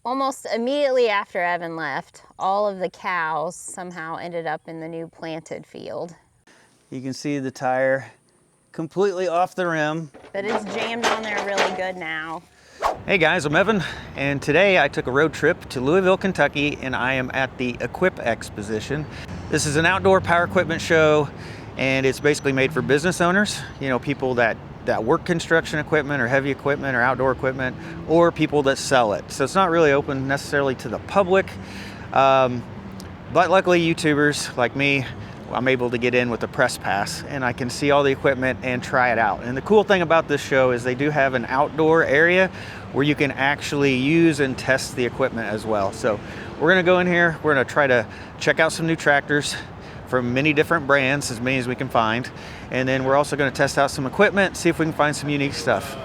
almost immediately after Evan left, all of the cows somehow ended up in the new planted field. You can see the tire completely off the rim. But it's jammed on there really good now. Hey guys, I'm Evan, and today I took a road trip to Louisville, Kentucky, and I am at the Equip Exposition. This is an outdoor power equipment show, and it's basically made for business owners, you know, people that work construction equipment or heavy equipment or outdoor equipment, or people that sell it. So it's not really open necessarily to the public, but luckily YouTubers like me, I'm able to get in with a press pass and I can see all the equipment and try it out. And the cool thing about this show is they do have an outdoor area where you can actually use and test the equipment as well. So we're gonna go in here, we're gonna try to check out some new tractors from many different brands, as many as we can find. And then we're also gonna test out some equipment, see if we can find some unique stuff.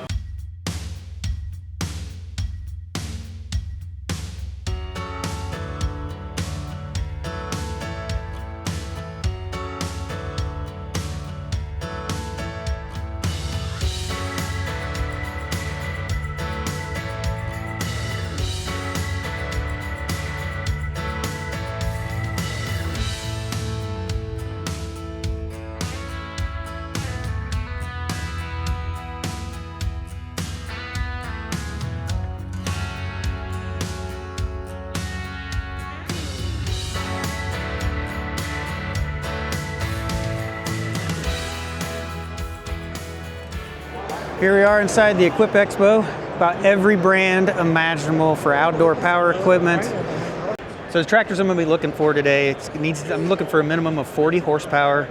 Here we are inside the Equip Expo. About every brand imaginable for outdoor power equipment. So the tractors I'm going to be looking for today, I'm looking for a minimum of 40 horsepower,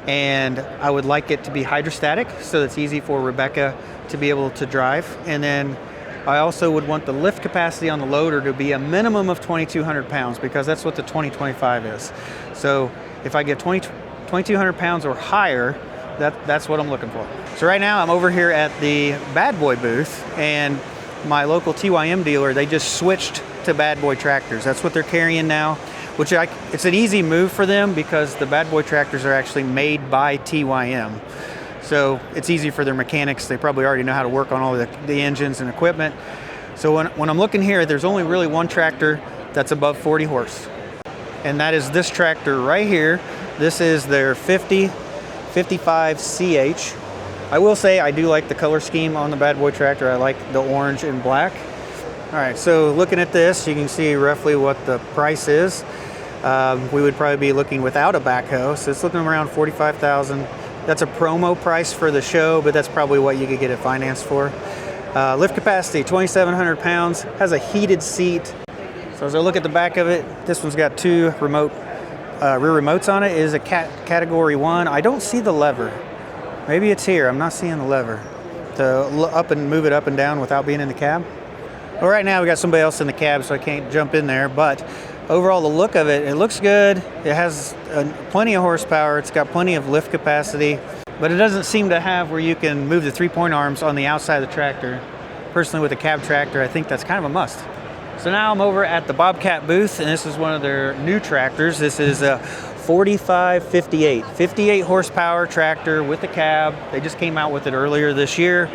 and I would like it to be hydrostatic so it's easy for Rebecca to be able to drive. And then I also would want the lift capacity on the loader to be a minimum of 2,200 pounds because that's what the 2025 is. So if I get 2,200 pounds or higher, that's what I'm looking for. So right now I'm over here at the Bad Boy booth, and my local TYM dealer, they just switched to Bad Boy tractors. That's what they're carrying now, which it's an easy move for them because the Bad Boy tractors are actually made by TYM. So it's easy for their mechanics. They probably already know how to work on all the engines and equipment. So when I'm looking here, there's only really one tractor that's above 40 horse. And that is this tractor right here. This is their 55CH. I will say I do like the color scheme on the Bad Boy tractor. I like the orange and black. All right, so looking at this, you can see roughly what the price is. We would probably be looking without a backhoe, so it's looking around $45,000. That's a promo price for the show, but that's probably what you could get it financed for. Lift capacity, 2,700 pounds, has a heated seat. So as I look at the back of it, this one's got two rear remotes on it. It is a category 1. I don't see the lever. Maybe it's here. I'm not seeing the lever to up and move it up and down without being in the cab. Well, right now we got somebody else in the cab, so I can't jump in there. But overall, the look of it, it looks good. It has plenty of horsepower. It's got plenty of lift capacity, but it doesn't seem to have where you can move the 3-point arms on the outside of the tractor. Personally, with a cab tractor, I think that's kind of a must. So now I'm over at the Bobcat booth, and this is one of their new tractors. This is a 4558, 58 horsepower tractor with a cab. They just came out with it earlier this year.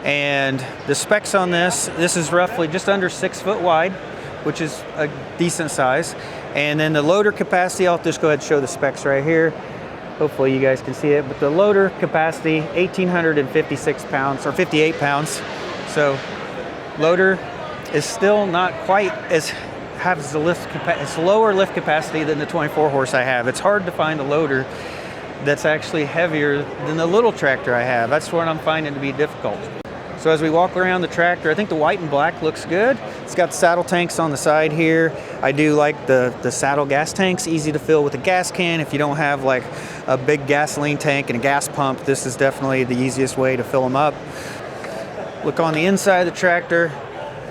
And the specs on this is roughly just under 6 foot wide, which is a decent size. And then the loader capacity, I'll just go ahead and show the specs right here. Hopefully you guys can see it, but the loader capacity, 1,856 pounds or 58 pounds. So loader is still not quite as has the lift capacity. It's lower lift capacity than the 24 horse I have. It's hard to find a loader that's actually heavier than the little tractor I have. That's what I'm finding to be difficult. So as we walk around the tractor, I think the white and black looks good. It's got saddle tanks on the side here. I do like the saddle gas tanks, easy to fill with a gas can. If you don't have like a big gasoline tank and a gas pump, this is definitely the easiest way to fill them up. Look on the inside of the tractor.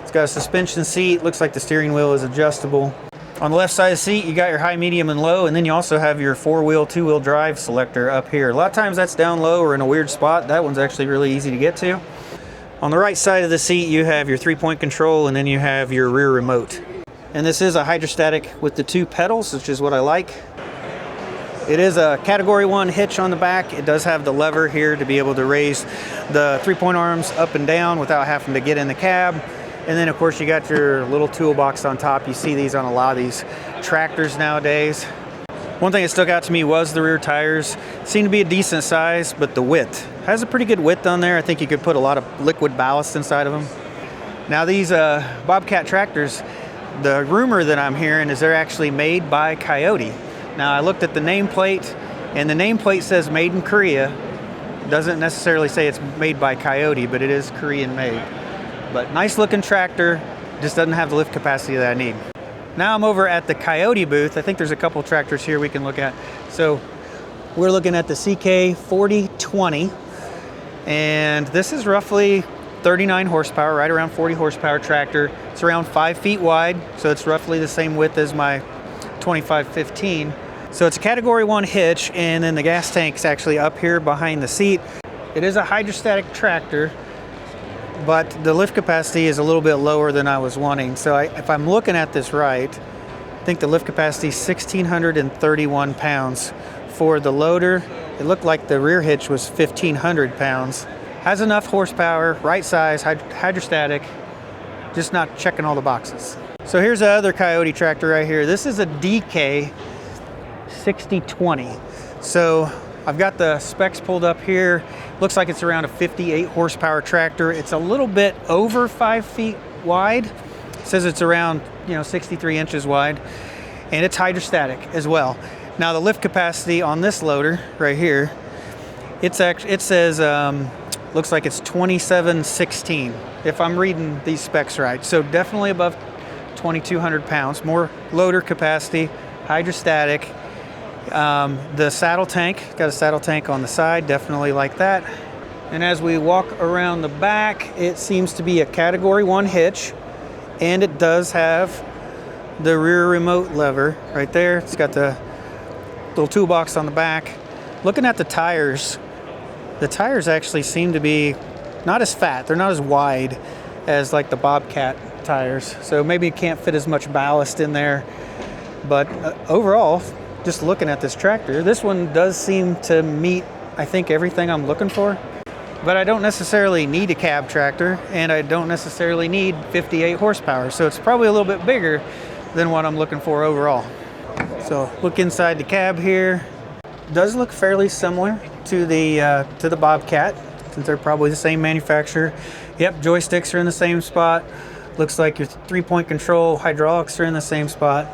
It's got a suspension seat. Looks like the steering wheel is adjustable. On the left side of the seat, you got your high, medium, and low, and then you also have your 4-wheel, 2-wheel drive selector up here. A lot of times that's down low or in a weird spot. That one's actually really easy to get to. On the right side of the seat, you have your 3-point control, and then you have your rear remote. And this is a hydrostatic with the 2 pedals, which is what I like. It is a category 1 hitch on the back. It does have the lever here to be able to raise the 3-point arms up and down without having to get in the cab. And then of course you got your little toolbox on top. You see these on a lot of these tractors nowadays. One thing that stuck out to me was the rear tires. Seem to be a decent size, but the width. Has a pretty good width on there. I think you could put a lot of liquid ballast inside of them. Now these Bobcat tractors, the rumor that I'm hearing is they're actually made by Coyote. Now I looked at the nameplate, and the nameplate says made in Korea. Doesn't necessarily say it's made by Coyote, but it is Korean made. But nice looking tractor, just doesn't have the lift capacity that I need. Now I'm over at the Coyote booth. I think there's a couple tractors here we can look at. So we're looking at the CK4020, and this is roughly 39 horsepower, right around 40 horsepower tractor. It's around 5 feet wide, so it's roughly the same width as my 2515. So it's a category 1 hitch, and then the gas tank's actually up here behind the seat. It is a hydrostatic tractor, but the lift capacity is a little bit lower than I was wanting. So if I'm looking at this right, I think the lift capacity is 1,631 pounds. For the loader, it looked like the rear hitch was 1,500 pounds. Has enough horsepower, right size, hydrostatic, just not checking all the boxes. So here's the other Coyote tractor right here. This is a DK 6020. So I've got the specs pulled up here. Looks like it's around a 58 horsepower tractor. It's a little bit over 5 feet wide. It says it's around 63 inches wide, and it's hydrostatic as well. Now the lift capacity on this loader right here, it says looks like it's 2716 if I'm reading these specs right. So definitely above 2,200 pounds. More loader capacity, hydrostatic. The saddle tank, got a saddle tank on the side, definitely like that. And as we walk around the back, it seems to be a category 1 hitch, and it does have the rear remote lever right there. It's got the little toolbox on the back. Looking at the tires actually seem to be not as fat. They're not as wide as like the Bobcat tires, so maybe it can't fit as much ballast in there. But overall, just looking at this tractor, this one does seem to meet, I think, everything I'm looking for. But I don't necessarily need a cab tractor, and I don't necessarily need 58 horsepower, so it's probably a little bit bigger than what I'm looking for overall. So look inside the cab here. Does look fairly similar to the Bobcat, since they're probably the same manufacturer. Yep, joysticks are in the same spot. Looks like your 3-point control hydraulics are in the same spot.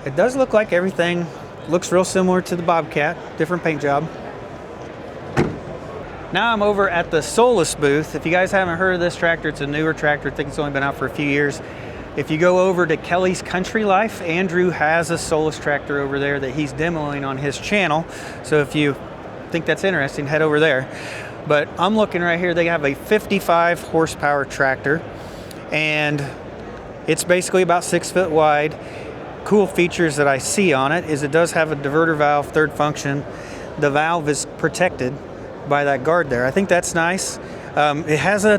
It does look like everything looks real similar to the Bobcat, different paint job. Now I'm over at the Solus booth. If you guys haven't heard of this tractor, it's a newer tractor. I think it's only been out for a few years. If you go over to Kelly's Country Life, Andrew has a Solus tractor over there that he's demoing on his channel. So if you think that's interesting, head over there. But I'm looking right here, they have a 55 horsepower tractor, and it's basically about 6 foot wide. Cool features that I see on it is it does have a diverter valve, third function. The valve is protected by that guard there. I think that's nice. It has a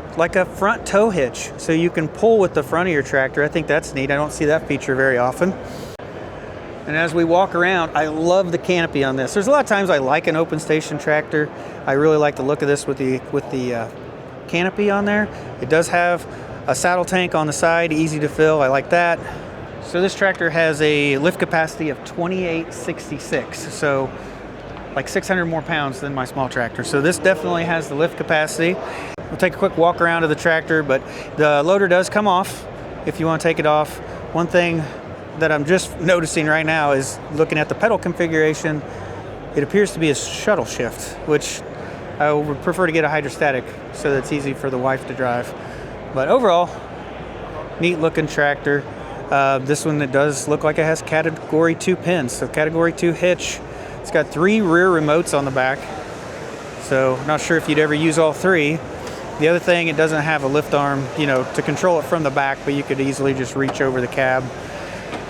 front tow hitch, so you can pull with the front of your tractor. I think that's neat. I don't see that feature very often. And as we walk around, I love the canopy on this. There's a lot of times I like an open station tractor. I really like the look of this with the canopy on there. It does have a saddle tank on the side, easy to fill. I like that. So this tractor has a lift capacity of 2866, so like 600 more pounds than my small tractor. So this definitely has the lift capacity. We'll take a quick walk around of the tractor, but the loader does come off if you want to take it off. One thing that I'm just noticing right now is looking at the pedal configuration, it appears to be a shuttle shift, which I would prefer to get a hydrostatic so that it's easy for the wife to drive. But overall, neat looking tractor. This one, it does look like it has category 2 pins, so category 2 hitch. It's got 3 rear remotes on the back, so not sure if you'd ever use all 3. The other thing, it doesn't have a lift arm, to control it from the back, but you could easily just reach over the cab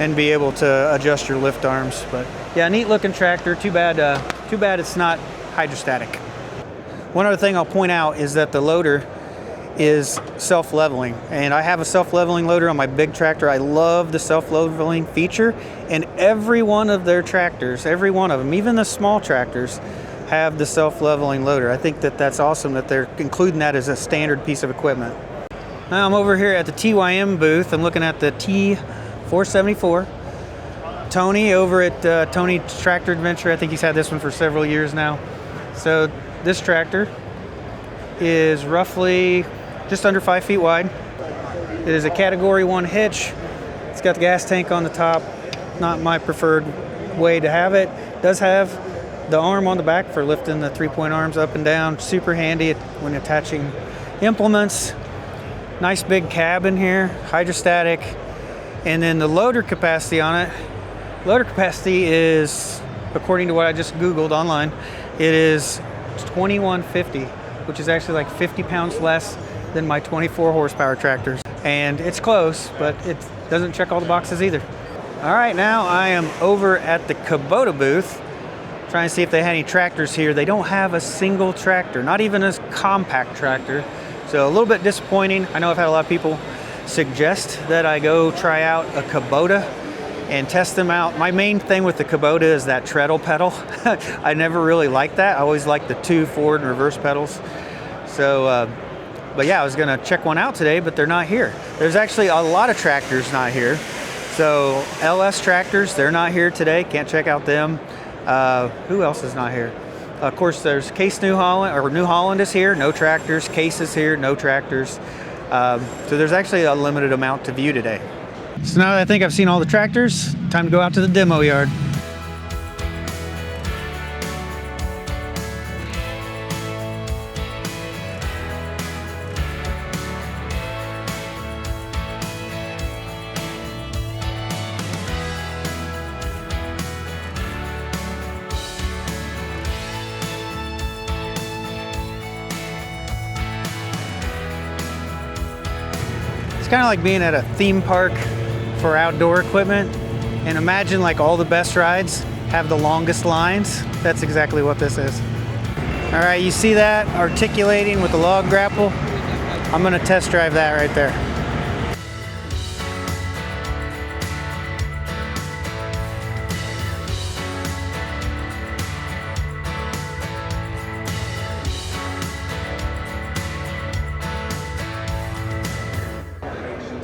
and be able to adjust your lift arms. But yeah, neat looking tractor. Too bad it's not hydrostatic. One other thing I'll point out is that the loader is self-leveling, and I have a self-leveling loader on my big tractor. I love the self-leveling feature, and every one of their tractors, every one of them, even the small tractors, have the self-leveling loader. I think that that's awesome that they're including that as a standard piece of equipment. Now I'm over here at the TYM booth. I'm looking at the T474. Tony over at Tony Tractor Adventure. I think he's had this one for several years now. So this tractor is roughly just under 5 feet wide. It is a Category 1 hitch. It's got the gas tank on the top. Not my preferred way to have it. It does have the arm on the back for lifting the 3-point arms up and down. Super handy when attaching implements. Nice big cab in here, hydrostatic. And then the loader capacity on it. Loader capacity is, according to what I just Googled online, it is 2150, which is actually like 50 pounds less than my 24 horsepower tractors. And it's close, but it doesn't check all the boxes either. All right, now I am over at the Kubota booth, trying to see if they had any tractors here. They don't have a single tractor, not even a compact tractor. So a little bit disappointing. I know I've had a lot of people suggest that I go try out a Kubota and test them out. My main thing with the Kubota is that treadle pedal. I never really liked that. I always liked the 2 forward and reverse pedals. So, but yeah, I was gonna check one out today, but they're not here. There's actually a lot of tractors not here. So LS tractors, they're not here today. Can't check out them. Who else is not here? Of course, there's Case New Holland, or New Holland is here, no tractors. Case is here, no tractors. So there's actually a limited amount to view today. So now that I think I've seen all the tractors, time to go out to the demo yard. It's kind of like being at a theme park for outdoor equipment, and imagine like all the best rides have the longest lines. That's exactly what this is. All right, you see that articulating with the log grapple? I'm gonna test drive that right there.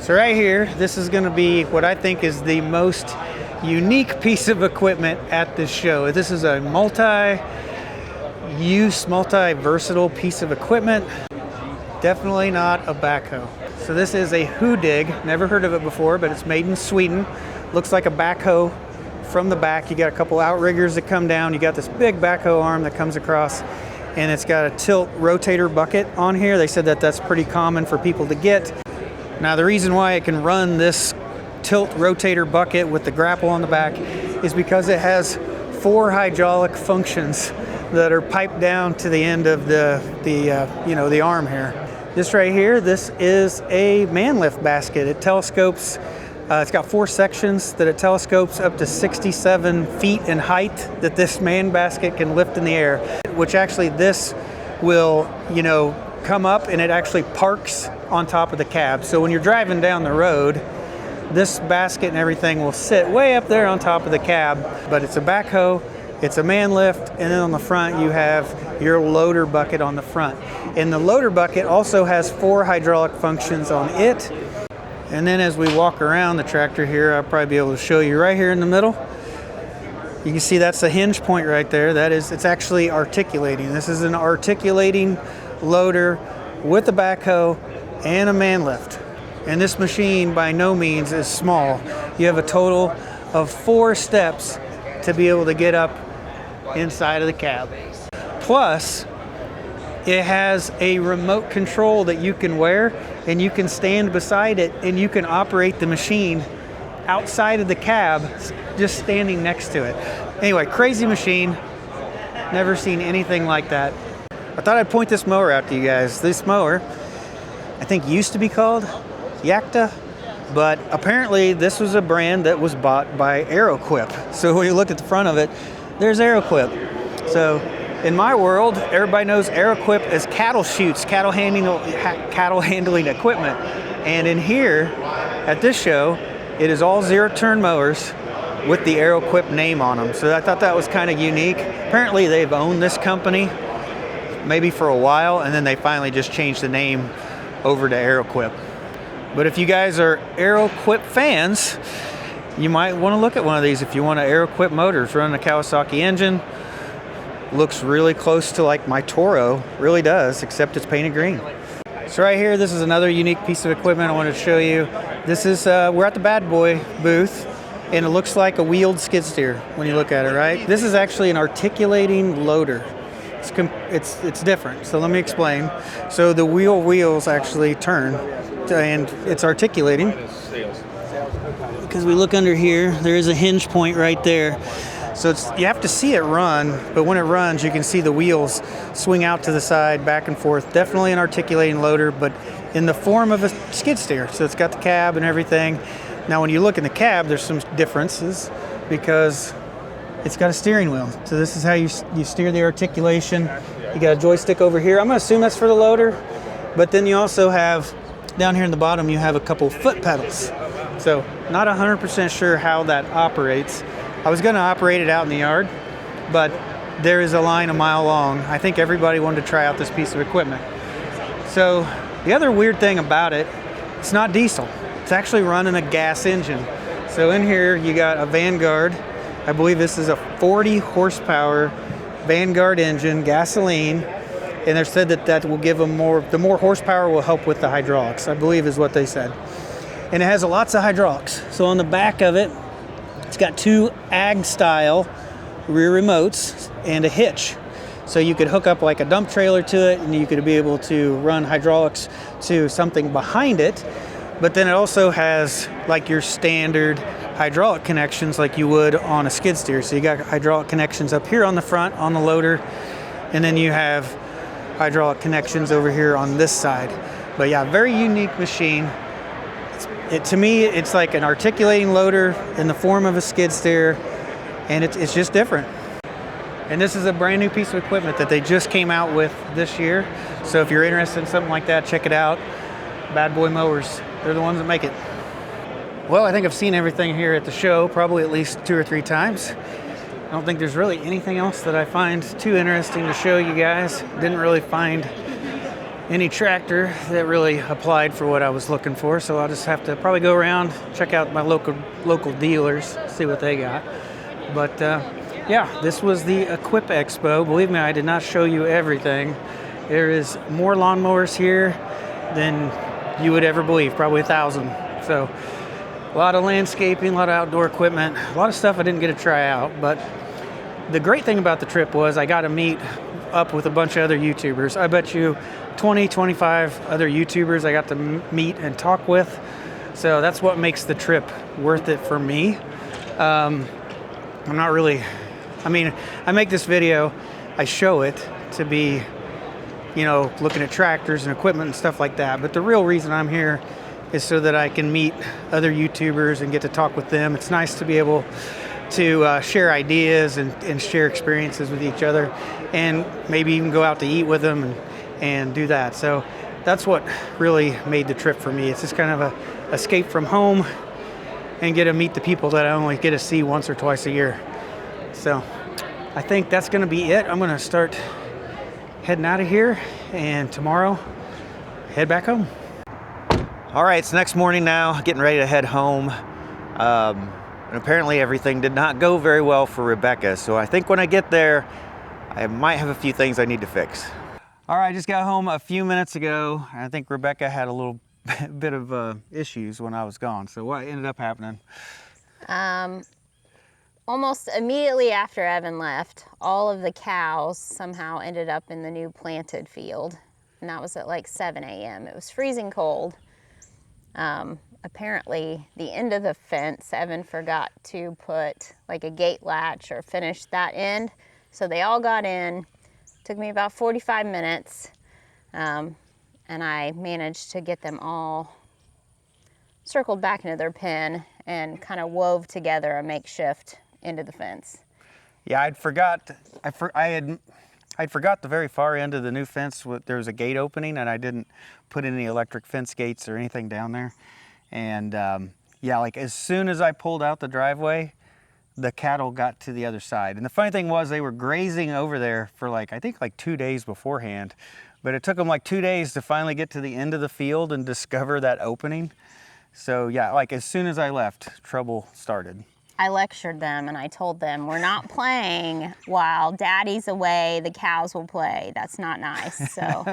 So right here, this is going to be what I think is the most unique piece of equipment at this show. This is a multi-use, multi-versatile piece of equipment. Definitely not a backhoe. So this is a Hudig. Never heard of it before, but it's made in Sweden. Looks like a backhoe from the back. You got a couple outriggers that come down. You got this big backhoe arm that comes across, and it's got a tilt rotator bucket on here. They said that that's pretty common for people to get. Now the reason why it can run this tilt rotator bucket with the grapple on the back is because it has 4 hydraulic functions that are piped down to the end of the arm here. This right here, this is a man lift basket. It telescopes, it's got 4 sections that it telescopes up to 67 feet in height that this man basket can lift in the air, which actually this will, come up and it actually parks on top of the cab. So when you're driving down the road, this basket and everything will sit way up there on top of the cab. But it's a backhoe, it's a man lift, and then on the front you have your loader bucket on the front. And the loader bucket also has 4 hydraulic functions on it. And then as we walk around the tractor here, I'll probably be able to show you right here in the middle. You can see that's the hinge point right there. It's actually articulating. This is an articulating loader with a backhoe and a man lift. And this machine by no means is small. You have a total of 4 steps to be able to get up inside of the cab. Plus, it has a remote control that you can wear, and you can stand beside it and you can operate the machine outside of the cab, just standing next to it. Anyway, crazy machine. Never seen anything like that. I thought I'd point this mower out to you guys. This mower, I think used to be called Yakta, but apparently this was a brand that was bought by Aeroquip. So when you look at the front of it, there's Aeroquip. So in my world, everybody knows Aeroquip as cattle chutes, cattle handling equipment. And in here, at this show, it is all zero-turn mowers with the Aeroquip name on them. So I thought that was kind of unique. Apparently they've owned this company maybe for a while, and then they finally just changed the name over to Aeroquip. But if you guys are Aero-Quip fans, you might want to look at one of these if you want an Aero-Quip motor. It's running a Kawasaki engine. Looks really close to like my Toro, really does, except it's painted green. So right here, this is another unique piece of equipment I wanted to show you. This is, we're at the Bad Boy booth, and it looks like a wheeled skid steer when you look at it, right? This is actually an articulating loader. It's different, so let me explain. So the wheels actually turn, and it's articulating. Because we look under here, there is a hinge point right there. So you have to see it run, but when it runs, you can see the wheels swing out to the side, back and forth. Definitely an articulating loader, but in the form of a skid steer. So it's got the cab and everything. Now, when you look in the cab, there's some differences because it's got a steering wheel. So this is how you steer the articulation. You got a joystick over here. I'm gonna assume that's for the loader, but then you also have, down here in the bottom, you have a couple foot pedals. So not 100% sure how that operates. I was gonna operate it out in the yard, but there is a line a mile long. I think everybody wanted to try out this piece of equipment. So the other weird thing about it, it's not diesel. It's actually running a gas engine. So in here you got a Vanguard. I believe this is a 40 horsepower Vanguard engine, gasoline. And they said that will give them the more horsepower will help with the hydraulics, I believe is what they said. And it has lots of hydraulics. So on the back of it, it's got two ag style rear remotes and a hitch. So you could hook up like a dump trailer to it, and you could be able to run hydraulics to something behind it. But then it also has like your standard hydraulic connections like you would on a skid steer. So you got hydraulic connections up here on the front on the loader, and then you have hydraulic connections over here on this side. But yeah, very unique machine. To me, it's like an articulating loader in the form of a skid steer, and it's just different. And this is a brand new piece of equipment that they just came out with this year. So if you're interested in something like that, check it out. Bad Boy Mowers, they're the ones that make it. Well, I think I've seen everything here at the show, probably at least 2 or 3 times. I don't think there's really anything else that I find too interesting to show you guys. Didn't really find any tractor that really applied for what I was looking for, so I'll just have to probably go around, check out my local dealers, see what they got. But yeah, this was the Equip Expo. Believe me, I did not show you everything. There is more lawnmowers here than you would ever believe, probably 1,000. So a lot of landscaping, a lot of outdoor equipment, a lot of stuff I didn't get to try out. But the great thing about the trip was I got to meet up with a bunch of other YouTubers. I bet you 20, 25 other YouTubers I got to meet and talk with. So that's what makes the trip worth it for me. I'm not really, I mean, I make this video, I show it to be, you know, looking at tractors and equipment and stuff like that. But the real reason I'm here is so that I can meet other YouTubers and get to talk with them. It's nice to be able to share ideas and share experiences with each other, and maybe even go out to eat with them and do that. So that's what really made the trip for me. It's just kind of a escape from home and get to meet the people that I only get to see once or twice a year. So I think that's going to be it. I'm going to start heading out of here, and tomorrow head back home. All right, it's next morning now, getting ready to head home. And apparently everything did not go very well for Rebecca. So I think when I get there, I might have a few things I need to fix. All right, I just got home a few minutes ago. I think Rebecca had a little bit of issues when I was gone. So what ended up happening? Almost immediately after Evan left, all of the cows somehow ended up in the new planted field. And that was at like 7 a.m. It was freezing cold. Apparently the end of the fence, Evan forgot to put like a gate latch or finish that end. So they all got in. Took me about 45 minutes. And I managed to get them all circled back into their pen and kind of wove together a makeshift end of the fence. Yeah, I'd forgot the very far end of the new fence. There was a gate opening, and I didn't put any electric fence gates or anything down there. And yeah, like as soon as I pulled out the driveway, the cattle got to the other side. And the funny thing was they were grazing over there for like, I think like 2 days beforehand. But it took them like 2 days to finally get to the end of the field and discover that opening. So yeah, like as soon as I left, trouble started. I lectured them and I told them, we're not playing while Daddy's away, the cows will play. That's not nice, so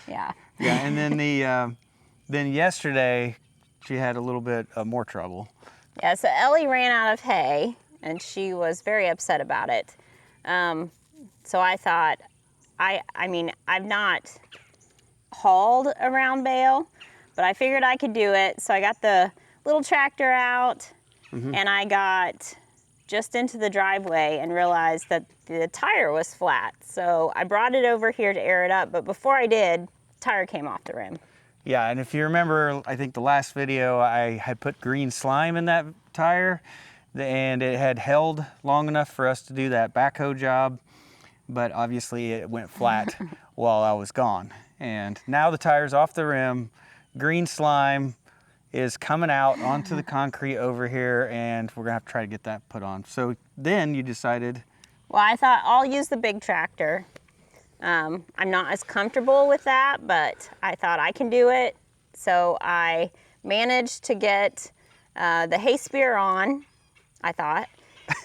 yeah. Yeah, and then then yesterday, she had a little bit more trouble. Yeah, so Ellie ran out of hay and she was very upset about it. So I thought, I mean, I've not hauled a round bale, but I figured I could do it. So I got the little tractor out and I got just into the driveway and realized that the tire was flat. So I brought it over here to air it up, but before I did, the tire came off the rim. Yeah, and if you remember, I think the last video, I had put green slime in that tire and it had held long enough for us to do that backhoe job, but obviously it went flat while I was gone. And now the tire's off the rim, green slime is coming out onto the concrete over here, and we're gonna have to try to get that put on. So then you decided... Well, I thought I'll use the big tractor. I'm not as comfortable with that, but I thought I can do it. So I managed to get the hay spear on, I thought.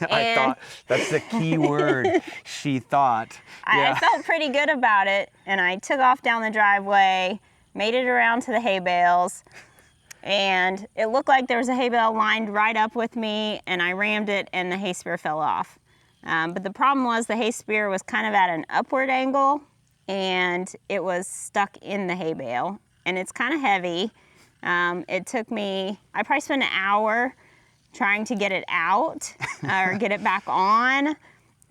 I thought, that's the key word, she thought. I felt pretty good about it, and I took off down the driveway, made it around to the hay bales, and it looked like there was a hay bale lined right up with me, and I rammed it and the hay spear fell off. But the problem was the hay spear was kind of at an upward angle and it was stuck in the hay bale, and it's kind of heavy. It took me, I probably spent an hour trying to get it out or get it back on.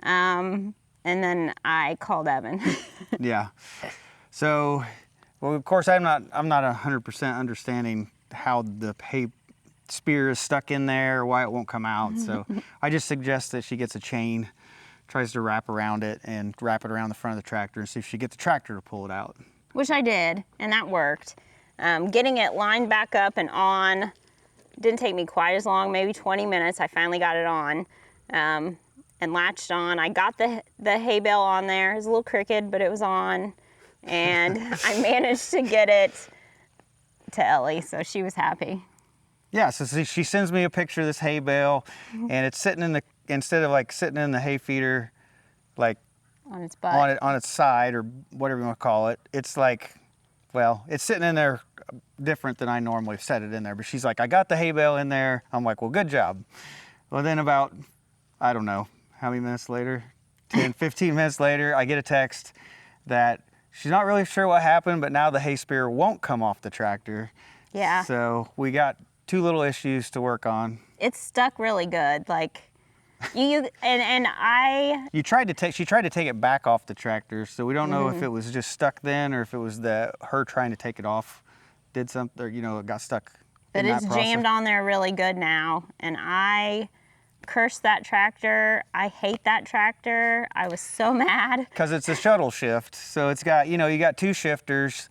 And then I called Evan. Yeah. So, well, of course, I'm not 100% understanding how the hay spear is stuck in there, why it won't come out. So I just suggest that she gets a chain, tries to wrap around it and wrap it around the front of the tractor and see if she get the tractor to pull it out. Which I did, and that worked. Getting it lined back up and on didn't take me quite as long, maybe 20 minutes. I finally got it on and latched on. I got the hay bale on there. It was a little crooked, but it was on. And I managed to get it to Ellie, so she was happy. Yeah, so she sends me a picture of this hay bale, and it's sitting in the, instead of like sitting in the hay feeder, like on its butt, on its side, or whatever you want to call it, it's like, well, it's sitting in there different than I normally set it in there. But she's like, I got the hay bale in there. I'm like, well, good job. Well, then about, I don't know, how many minutes later, 10, 15 minutes later, I get a text that she's not really sure what happened, but now the hay spear won't come off the tractor. Yeah. So we got two little issues to work on. It's stuck really good. Like, she tried to take it back off the tractor, so we don't know if it was just stuck then or if it was her trying to take it off did something, or, you know, it got stuck. But it's jammed on there really good now, and I cursed that tractor. I hate that tractor. I was so mad. Because it's a shuttle shift, so it's got, you know, you got two shifters,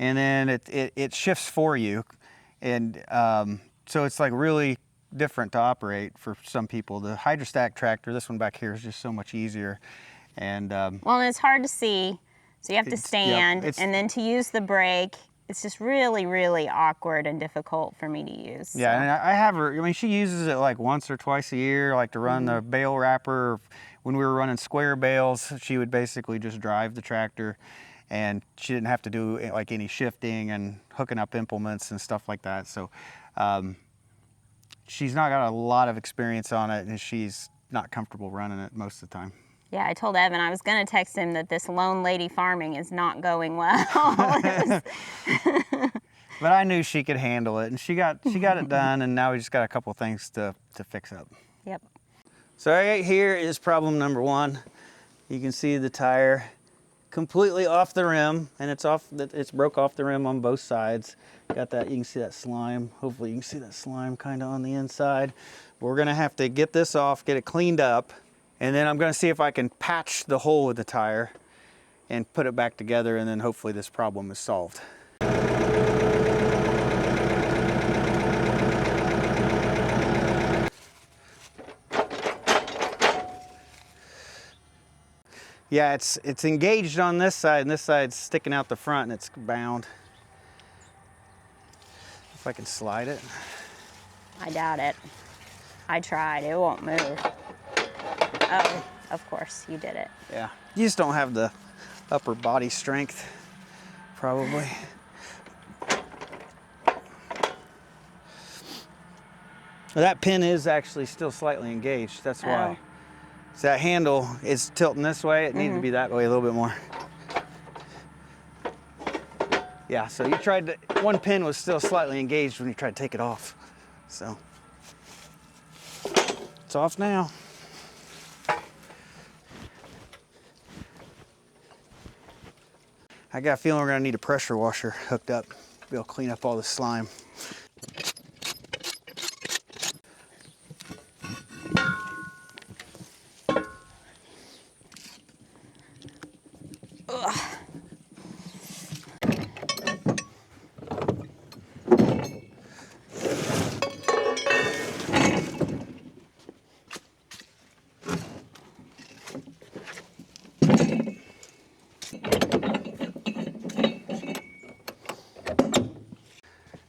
and then it shifts for you, and so it's like really different to operate for some people. The hydrostack tractor, this one back here, is just so much easier, and well, and it's hard to see, so you have to stand, and then to use the brake, it's just really, really awkward and difficult for me to use. So. Yeah, and I have her, I mean, she uses it like once or twice a year, like to run the bale wrapper. When we were running square bales, she would basically just drive the tractor, and she didn't have to do like any shifting and hooking up implements and stuff like that. So she's not got a lot of experience on it, and she's not comfortable running it most of the time. Yeah, I told Evan I was going to text him that this lone lady farming is not going well. But I knew she could handle it, and she got it done, and now we just got a couple things to fix up. Yep. So right here is problem number one. You can see the tire completely off the rim, and it's broke off the rim on both sides. Got that, you can see that slime. Hopefully you can see that slime kind of on the inside. We're gonna have to get this off, get it cleaned up, and then I'm gonna see if I can patch the hole with the tire and put it back together, and then hopefully this problem is solved. Yeah, it's engaged on this side, and this side's sticking out the front, and it's bound. If I can slide it. I doubt it. I tried, it won't move. Oh, of course, you did it. Yeah, you just don't have the upper body strength, probably. That pin is actually still slightly engaged, that's why. So that handle is tilting this way, it needed to be that way a little bit more. Yeah, so you tried to, one pin was still slightly engaged when you tried to take it off. So, it's off now. I got a feeling we're gonna need a pressure washer hooked up to be able to clean up all the slime.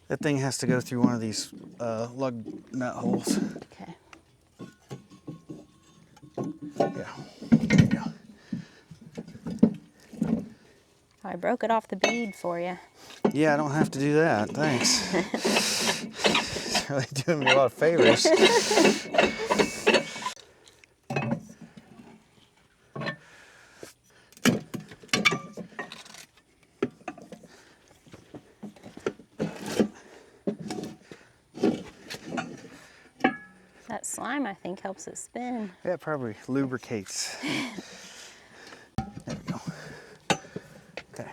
That thing has to go through one of these lug nut holes. Okay. Yeah, there you go. I broke it off the bead for you. Yeah, I don't have to do that, thanks. It's really doing me a lot of favors. That slime, I think, helps it spin. Yeah, it probably lubricates. There we go. Okay.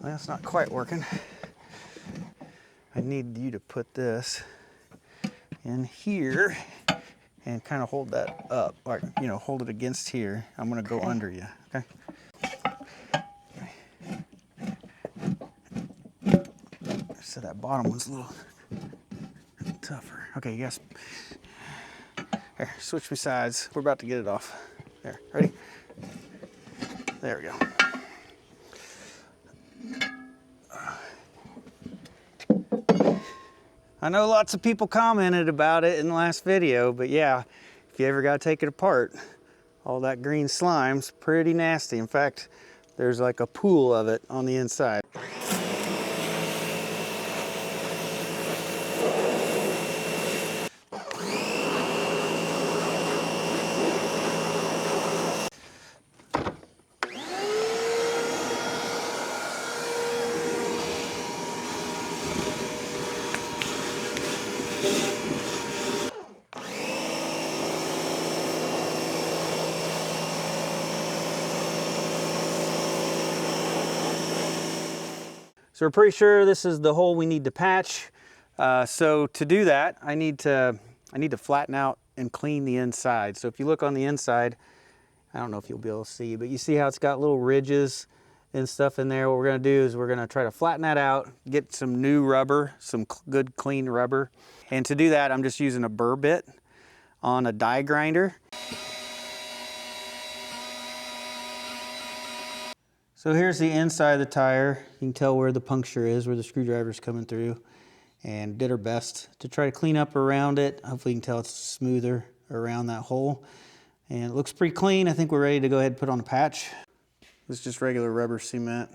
Well, it's not quite working. I need you to put this in here and kind of hold that up, or, you know, hold it against here. I'm gonna go under you, okay? So that bottom one's a little tougher. Okay, yes. Here, switch me sides. We're about to get it off. There, ready? There we go. I know lots of people commented about it in the last video, but yeah, if you ever got to take it apart, all that green slime's pretty nasty. In fact, there's like a pool of it on the inside. So we're pretty sure this is the hole we need to patch. So to do that, I need to flatten out and clean the inside. So if you look on the inside, I don't know if you'll be able to see, but you see how it's got little ridges and stuff in there. What we're gonna do is we're gonna try to flatten that out, get some new rubber, some good clean rubber. And to do that, I'm just using a burr bit on a die grinder. So here's the inside of the tire. You can tell where the puncture is, where the screwdriver's coming through, and did our best to try to clean up around it. Hopefully you can tell it's smoother around that hole. And it looks pretty clean. I think we're ready to go ahead and put on a patch. This is just regular rubber cement.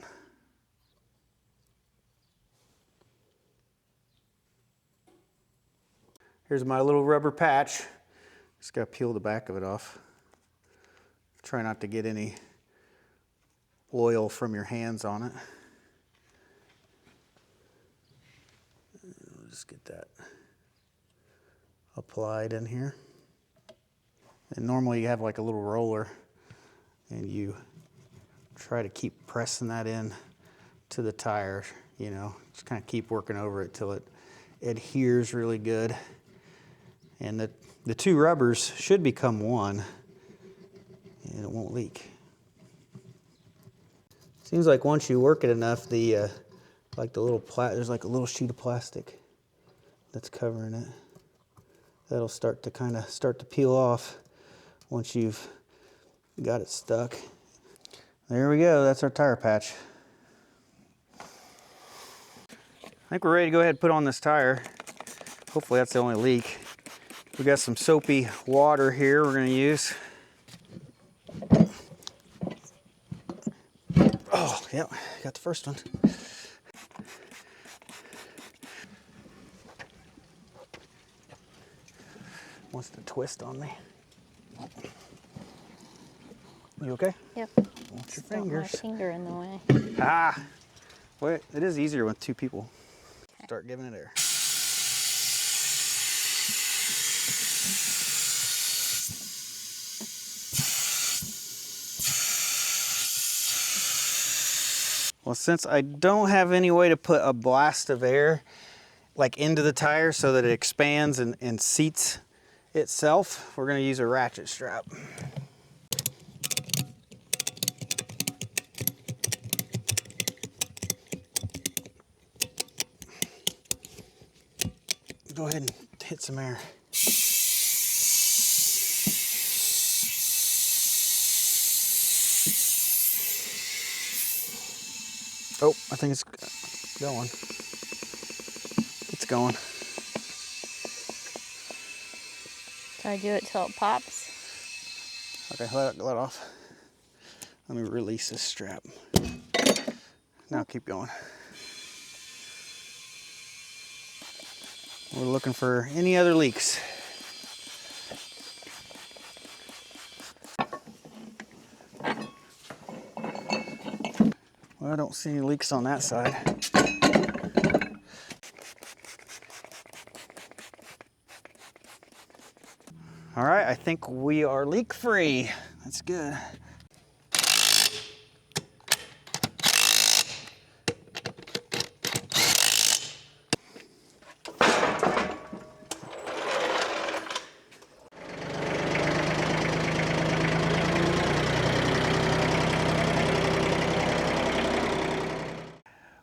Here's my little rubber patch. Just gotta peel the back of it off. Try not to get any oil from your hands on it. We'll just get that applied in here. And normally you have like a little roller and you try to keep pressing that in to the tire, you know, just kind of keep working over it till it adheres really good. And the two rubbers should become one and it won't leak. Seems like once you work it enough, there's like a little sheet of plastic that's covering it. that'll start to peel off once you've got it stuck. There we go, that's our tire patch. I think we're ready to go ahead and put on this tire. Hopefully that's the only leak. We got some soapy water here we're gonna use. Oh, yep, got the first one. Wants to twist on me. You okay? Yep. Watch your Got my fingers. finger in the way. Ah! Well, it is easier with two people. Start giving it air. Well, since I don't have any way to put a blast of air like into the tire so that it expands and seats itself, we're going to use a ratchet strap. Go ahead and hit some air. Oh, I think it's going. It's going. So I do it till it pops. Okay, let it off. Let me release this strap. Now keep going. We're looking for any other leaks. Well, I don't see any leaks on that side. All right, I think we are leak free. That's good.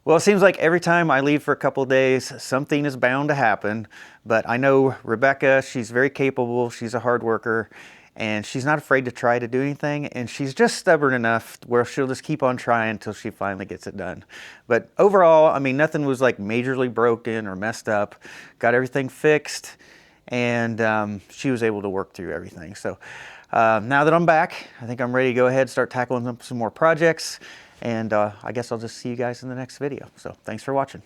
Well, it seems like every time I leave for a couple of days, something is bound to happen. But I know Rebecca, she's very capable, she's a hard worker, and she's not afraid to try to do anything. And she's just stubborn enough where she'll just keep on trying until she finally gets it done. But overall, I mean, nothing was like majorly broken or messed up. Got everything fixed, and she was able to work through everything. So now that I'm back, I think I'm ready to go ahead and start tackling some more projects. And I guess I'll just see you guys in the next video. So thanks for watching.